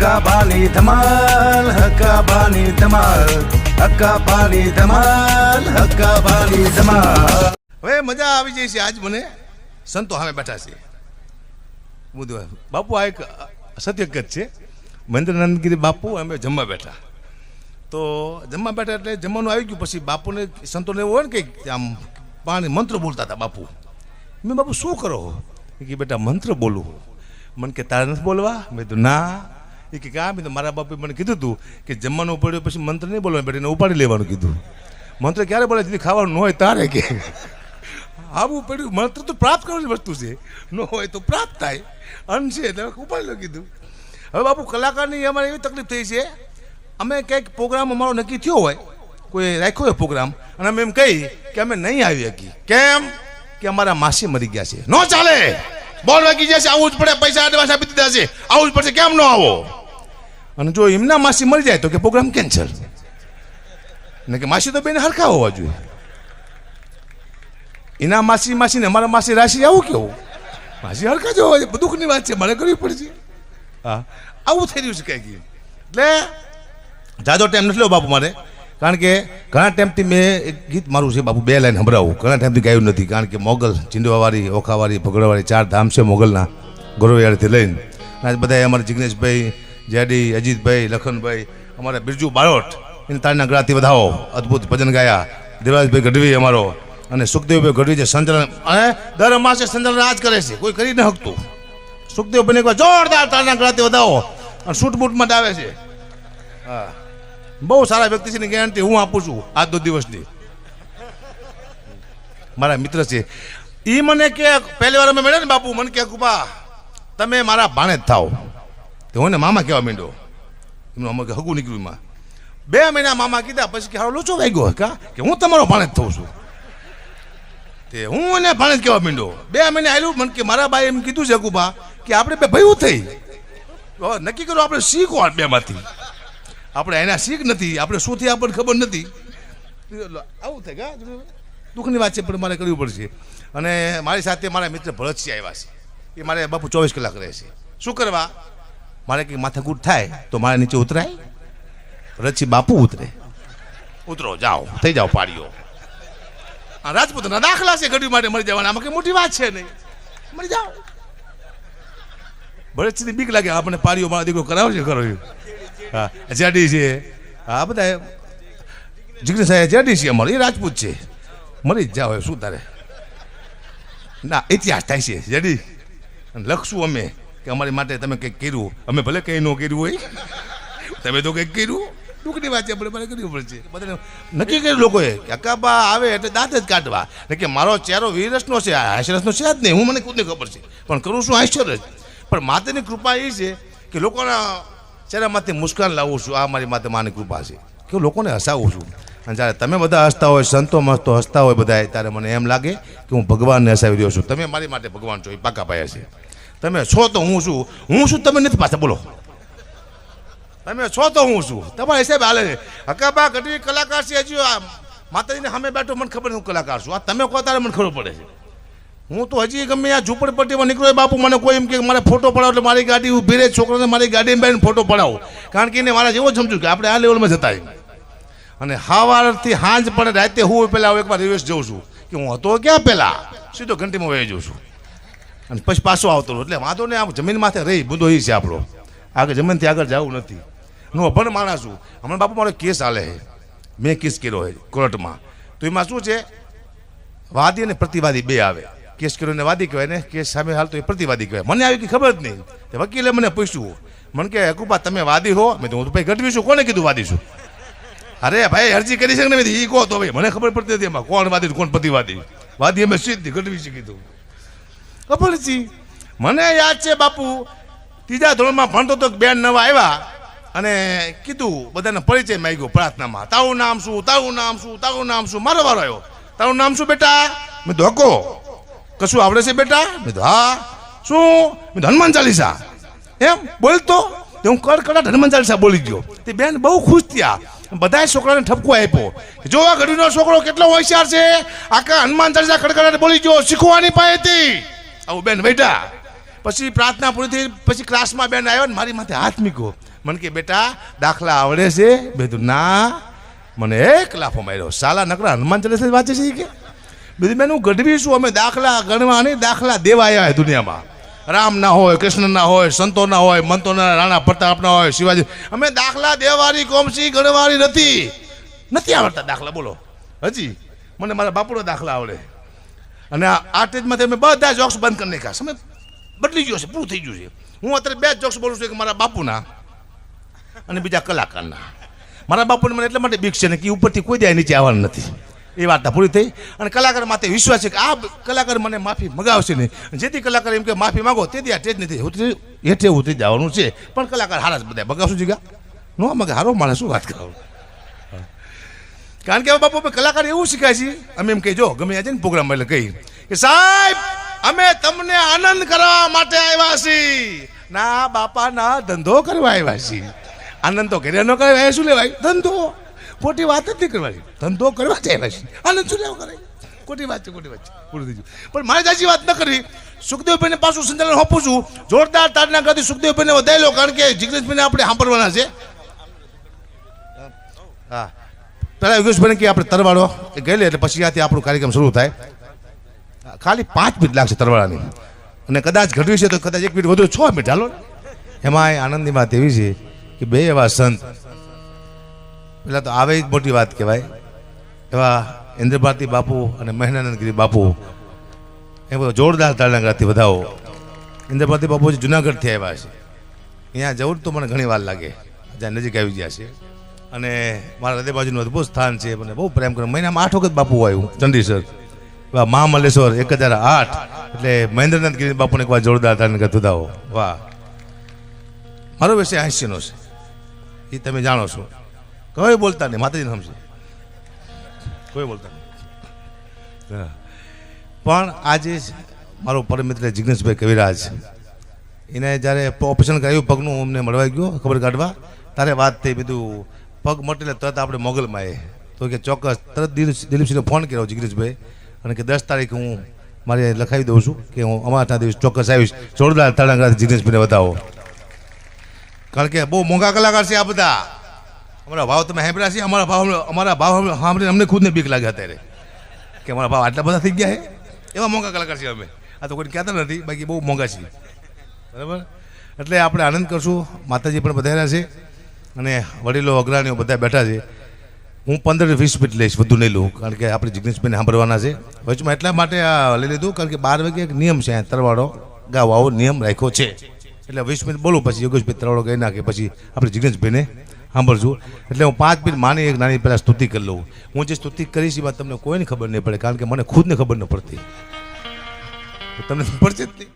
હકાબાની ધમાલ, હકાબાની ધમાલ, હકાબાની ધમાલ, હકાબાની ધમાલ. હવે મજા આવી જાય છે. આજ મને સંતો સામે બેઠા છે. બાપુ આ એક સત્યગત છે. મહેન્દ્રનંદગીરી બાપુ અમે જમવા બેઠા. તો જમવા બેઠા એટલે જમવાનું આવી ગયું. પછી બાપુને સંતોને એવું હોય ને કંઈક આમ પાણી મંત્ર બોલતા હતા બાપુ. મેં બાપુ શું કરો? એ કે બેટા મંત્ર બોલું. મને કે તારે નથી બોલવા? મેં કીધું ના. એ કે કાં? મેં તો મારા બાપુએ મને કીધું હતું કે જમવાનું પડ્યું પછી મંત્ર નહીં બોલવાનું, બેટા એને ઉપાડી લેવાનું કીધું. મંત્ર ક્યારે બોલે? જેથી ખાવાનું ન હોય તારે કે આવું પડ્યું. મંત્ર તો પ્રાપ્ત કરવાની વસ્તુ છે, ન હોય તો પ્રાપ્ત થાય. અન્ન છે તમે ઉપાડી લો કીધું. હવે બાપુ કલાકારની અમારે એવી તકલીફ થઈ છે, અમે કંઈક પ્રોગ્રામ અમારો નક્કી થયો હોય, કોઈ રાખ્યો હોય પ્રોગ્રામ, અને અમે એમ કહી કે અમે નહીં આવી શકી. કેમ? કે અમારા માસી મરી ગયા છે. ન ચાલે, બોલ વાગી જશે, આવું જ પડે, પૈસા એડવાન્સ આપી દીધા છે, આવું જ પડશે, કેમ ન આવો? અને જો એમના માસી મરી જાય તો કે પ્રોગ્રામ કેન્સલ. ને કે માસી તો બેને હરખા હોવા જોઈએ. એના માસી ને અમારા માસી રાશિ આવું કેવું? માસી હરખા જ હોવા જોઈએ. દુઃખની વાત છે, મારે કરવી પડશે. હા, આવું થઈ રહ્યું છે કંઈક. એટલે જાજો ટાઈમ નથી લો બાપુ મારે, કારણ કે ઘણા ટાઈમથી મેં એક ગીત મારું છે બાપુ, 2 લાઈન સંભળાવું. ઘણા ટાઈમથી ગાયું નથી, કારણ કે મોગલ, ચીંડવાવાળી, ઓખાવાળી, ભગડવાળી 4 ધામ છે મોગલના, ગોરવૈયાળીથી લઈને. આજ બધા અમારા જિગ્નેશભાઈ, જેડી, અજીતભાઈ, લખનભાઈ, અમારા બિરજુ બારોટ, એને તાળીના ગળાથી વધાવો. અદ્ભુત ભજન ગાયા. દેવરાજભાઈ ગઢવી અમારો, અને સુખદેવભાઈ ગઢવી છે સંચાલન, અને દર અમાસે સંચાલન આજ કરે છે, કોઈ કરી ન શકતું. સુખદેવભાઈને એકવાર જોરદાર તાળીના ગળાથી વધાવો, અને શૂટ બૂટમાં જ આવે છે. હા, બહુ સારા વ્યક્તિ છે ને ગેરંટી હું આપું છું આજનો દિવસની. મારા મિત્ર છે એ મને કે પહેલી વાર અમે મળ્યા ને બાપુ, મને કે કુપા તમે મારા ભાણે જ થાવ. તો હું ને મામા કહેવા માંડ્યો. એમનું અમે હગું નીકળ્યું. 2 મહિના મામા કીધા પછી કે હારો લોચો વાગ્યો કા કે હું તમારો ભાણે જ થઉં છું. તે હું એને ભાણે જ કહેવા માંડ્યો. 2 મહિને આવ્યું. મને કે મારા બાઈ એમ કીધું છે કુપા કે આપણે બે ભયું થઈ નક્કી કરો, આપણે શીખો 2 માંથી. આપણે એના શીખ નથી, આપણે શું થયા આપણને ખબર નથી. આવું થાય કા, દુઃખની વાત છે, પણ મારે કરવી પડશે. અને મારી સાથે મારા મિત્ર ભરતસિંહ આવ્યા છે. એ મારે બાપુ 24 કલાક રહે છે. શું કરવા? મારે કંઈક માથાકૂટ થાય તો મારે નીચે ઉતરાય. ભરતસિંહ બાપુ ઉતરે. ઉતરો, જાઓ, થઈ જાઓ પાડીઓ. આ રાજપૂતના દાખલા છે, ગઢવી માટે મરી જવાના, આમાં કંઈ મોટી વાત છે નહીં, મરી જાઓ. ભરતસિંહની બીક લાગે, આપણે પાડીઓ મારા દીકરો કરાવશે ખરો. હા, જેડી છે, હા બધા જિગ્નેશ સાહેબ જેડી છે અમારો, એ રાજપૂત છે. મરી જ જાઓ, શું તારે ના ઇતિહાસ થાય છે જેડી. લખશું અમે કે અમારી માટે તમે કંઈક કર્યું. અમે ભલે કંઈ ન કર્યું હોય, તમે તો કંઈક કર્યું. દુઃખની વાત છે, આપણે મારે કરવું પડશે. બધાને નક્કી કર્યું લોકોએ કે અકાબા આવે એટલે દાંત જ કાઢવા. ને કે મારો ચહેરો વીરસનો છે, હાસ્યરસનો છે જ નહીં. હું મને ખુદને ખબર છે, પણ કરું શું હાસ્યરસ. પણ માતાની કૃપા એ છે કે લોકોના ચહેરામાંથી મુસ્કાન લાવું છું. આ મારી માતે માની કૃપા છે કે લોકોને હસાવું છું. અને જ્યારે તમે બધા હસતા હોય, સંતો મસ્તો હસતા હોય બધા, ત્યારે મને એમ લાગે કે હું ભગવાનને હસાવી રહ્યો છું. તમે મારી માટે ભગવાન છો, એ પાકા પાયા છે. તમે છો તો હું છું, હું છું તમે નથી. પાછા બોલો, તમે છો તો હું છું, તમારા હિસાબે હાલે છે. હકાબા ગઢવી કલાકાર છે. હજી માતાજીને સામે બેઠો, મને ખબર હું કલાકાર છું. આ તમે કહો ત્યારે મને ખબર પડે છે. હું તો હજી ગમે આ ઝૂંપડપટ્ટીમાં નીકળ્યો બાપુ, મને કોઈ એમ કે મારે ફોટો પડાવો એટલે મારી ગાડી ઊભી રહે, છોકરાને મારી ગાડીમાં બેસીને ફોટો પડાવો. કારણ કે એને મારા જેવો સમજુ કે આપણે આ લેવલમાં જતા. અને સવારથી સાંજ પડે રાતે હું પહેલાં એકવાર રિવર્સ જઉં છું કે હું હતો ક્યાં પહેલાં, સીધો ઘંટીમાં વહી જઉં છું અને પછી પાછો આવતો રહું. એટલે વાંધો ને આમ જમીન માથે રહી મુદ્દો એ છે આપણો. આગળ જમીનથી આગળ જવું નથી. હું અભણ માણસ છું. હમણાં બાપુ મારો કેસ હાલે છે, મેં કેસ કર્યો છે કોર્ટમાં. તો એમાં શું છે, વાદી અને પ્રતિવાદી બે આવે. કેસ કર્યો ને વાદી કહેવાય ને, કેસ સામે હાલ તો એ પ્રતિવાદી કહેવાય. મને આવી કે ખબર જ નહીં. વકીલે મને પૂછ્યું, મને કે હકુબા તમે વાદી હો? મેં તો હું તો ભાઈ ગઢવી છું. કોને કીધું વાદી છું? અરે ભાઈ અરજી કરી છે ને, એ કહો તો ભાઈ મને ખબર પડતી હતી એમાં કોણ વાદી કોણ પ્રતિવાદી. વાદી અમે સીધી ગઢવી છે કીધું. ખબર છે મને યાદ છે બાપુ, 3જા ધોરણમાં ભણતો તો બેન નવા આવ્યા અને કીધું બધાને પરિચય માંગ્યો પ્રાર્થનામાં. તારું નામ શું, તારું નામ શું, તારું નામ શું? મારો વારો આવ્યો. તારું નામ શું બેટા? મેં તો હકો. કશું આવડે છે બેટા? મેં તો હા. શું? મેં તો હનુમાન ચાલીસા. એમ બોલતો હું કડકડાટ હનુમાન ચાલીસા બોલી ગયો. તે બેન બહુ ખુશ થયા. બધા છોકરાને ઠપકો આપ્યો. જો આ ગઢવીનો છોકરો કેટલો હોશિયાર છે, આખા હનુમાન ચાલીસા કડકડાટ બોલી ગયો, શીખવાની પાય હતી. આવું બેન બેઠા. પછી પ્રાર્થના પૂરી થઈ, પછી ક્લાસમાં બેન આવ્યો ને મારી માથે હાથ મૂક્યો. મને કે બેટા દાખલા આવડે છે? મેં કીધું ના, મને એક લાફો માર્યો. સાલા નકરા હનુમાન ચાલીસા વાંચે છે કે? બીજું મેં હું ગઢવી છું, અમે દાખલા ગણવા નહીં, દાખલા દેવા આવ્યા દુનિયામાં. રામ ના હોય, કૃષ્ણ ના હોય, સંતો ના હોય, મંતો ના, રાણા પ્રતાપ ના હોય, શિવાજી. અમે દાખલા દેવાની કોમસી ગણવાની નથી આવડતા દાખલા. બોલો હજી મને મારા બાપુનો દાખલા આવડે. અને આ સ્ટેજમાંથી અમે બધા જોક્સ બંધ કરી નાખ્યા. સમય બદલી ગયો છે, પૂરું થઈ ગયું છે. હું અત્યારે 2 જોક્સ બોલું છું, એક મારા બાપુના અને બીજા કલાકારના. મારા બાપુને મને એટલા માટે બીક છે ને કે ઉપરથી કોઈ દે નીચે આવવાનું નથી. એ વાર્તા પૂરી થઈ. અને કલાકાર માથે વિશ્વાસ છે કે આ કલાકાર મને માફી મગાવશે નહીં. જેથી કલાકાર એમ કે માફી માગો તેથી આ સ્ટેજ નથી હેઠે ઉતરી જવાનું છે. પણ કલાકાર હારા જ બધા મગાવશું જીગા નો મગે હારો માણસ શું વાત કરું. કારણ કે બાપુ કલાકાર એવું શીખાય છે. અમે એમ કહીજો ગમે આજે ને પ્રોગ્રામ એટલે કહી કે સાહેબ અમે તમને આનંદ કરવા માટે આવ્યા છીએ. ના બાપા ના, ધંધો કરવા આવ્યા છીએ. આનંદ તો ઘરે ન કરાય, શું લેવાય? ધંધો. ખોટી વાત જ નહીં કરવાની, ધંધો કરવા જ આવ્યા છીએ. આનંદ શું લેવા કરે? ખોટી વાત છે, ખોટી વાત છે. પૂરું થઈ ગયું. પણ મારે જાજી વાત ન કરવી. સુખદેવભાઈને પાછું સંચાલન આપું છું. જોરદાર તાળના કરતી સુખદેવભાઈને વધારી લો, કારણ કે જિગ્નેશભાઈને આપણે સાંભળવાના છે. હા, પહેલાં યોગેશભાઈને કે આપણે તરવાડો એ ગઈ લે એટલે પછી ત્યાંથી આપણો કાર્યક્રમ શરૂ થાય. ખાલી 5 મિનિટ લાગશે તરવાડાની, અને કદાચ ઘટ્યું છે તો કદાચ 1 મિનિટ વધુ 6 મિનિટ હાલો. એમાં આનંદની વાત એવી છે કે 2 એવા સંત, પેલા તો આવે જ મોટી વાત કહેવાય, એવા ઇન્દ્ર ભારતી બાપુ અને મહેનાનંદ ગિરી બાપુ, એ જોરદાર તાળનાથી વધાવો. ઇન્દ્ર ભારતી બાપુ જુનાગઢથી આવ્યા છે. અહીંયા જવું તો મને ઘણી વાર લાગે, જ્યાં નજીક આવી ગયા છે. અને મારા હૃદય બાજુનું અદભુત સ્થાન છે, મને બહુ પ્રેમ કરે. મહિનામાં 8 વખત બાપુ આવ્યું ચંડીસર. મહામલ્લેશ્વર 1008, એટલે મહેન્દ્રનાથ ગિરી બાપુને એક વાર જોરદાર તાળના વધાવો. વાહ, મારો વિષય હાસ્યનો છે, એ તમે જાણો છો. કોઈ બોલતા નહીં, માતાજીને સમજે, કોઈ બોલતા નહીં. પણ આજે મારો પરમ મિત્ર જિગ્નેશભાઈ કવિરાજ, એને જ્યારે ઓપરેશન કરાવ્યું પગનું, અમને મળવા ગયો ખબર કાઢવા, તારે વાત થઈ. બધું પગ મટે એટલે તરત આપણે મોગલમાં એ તો કે ચોક્કસ તરત દિલીપસિંહને ફોન કર્યો જિગ્નેશભાઈ, અને કે 10 તારીખ હું મારે લખાવી દઉં છું કે હું અમારા દિવસ ચોક્કસ આવીશ. જોરદાર તાળના જિગ્નેશભાઈને વધાવો. કારણ કે બહુ મોંઘા કલાકાર છે આ બધા. અમારા ભાવ તમે સાંભળ્યા છે? અમારા ભાવ સાંભળીને અમને ખુદને બીક લાગે અત્યારે કે અમારા ભાવ આટલા બધા થઈ ગયા છે. એવા મોંઘા કલાકાર છે અમે. આ તો કોઈ કહેતા નથી, બાકી બહુ મોંઘા છીએ. બરાબર, એટલે આપણે આનંદ કરશું. માતાજી પણ વધાર્યા છે અને વડીલો અગ્રણીઓ બધા બેઠા છે. હું 15-20 મિનિટ લઈશ, વધુ નહીં લઉં, કારણ કે આપણે જિગ્નેશભાઈને સાંભળવાના છે. વચમાં એટલા માટે આ લઈ લીધું કારણ કે 12 વાગે એક નિયમ છે, તરવાડો ગાવ આવો નિયમ રાખ્યો છે. એટલે 20 મિનિટ બોલું, પછી યોગેશભાઈ તરવાડો કહી નાખે, પછી આપણે જિગ્નેશભાઈને સાંભળશું. એટલે હું 5 મિનિટ માની એક નાની પહેલાં સ્તુતિ કરી લઉં. હું જે સ્તુતિ કરીશ એમાં તમને કોઈને ખબર નહીં પડે, કારણ કે મને ખુદને ખબર ન પડતી, તમને પડશે જ નહીં.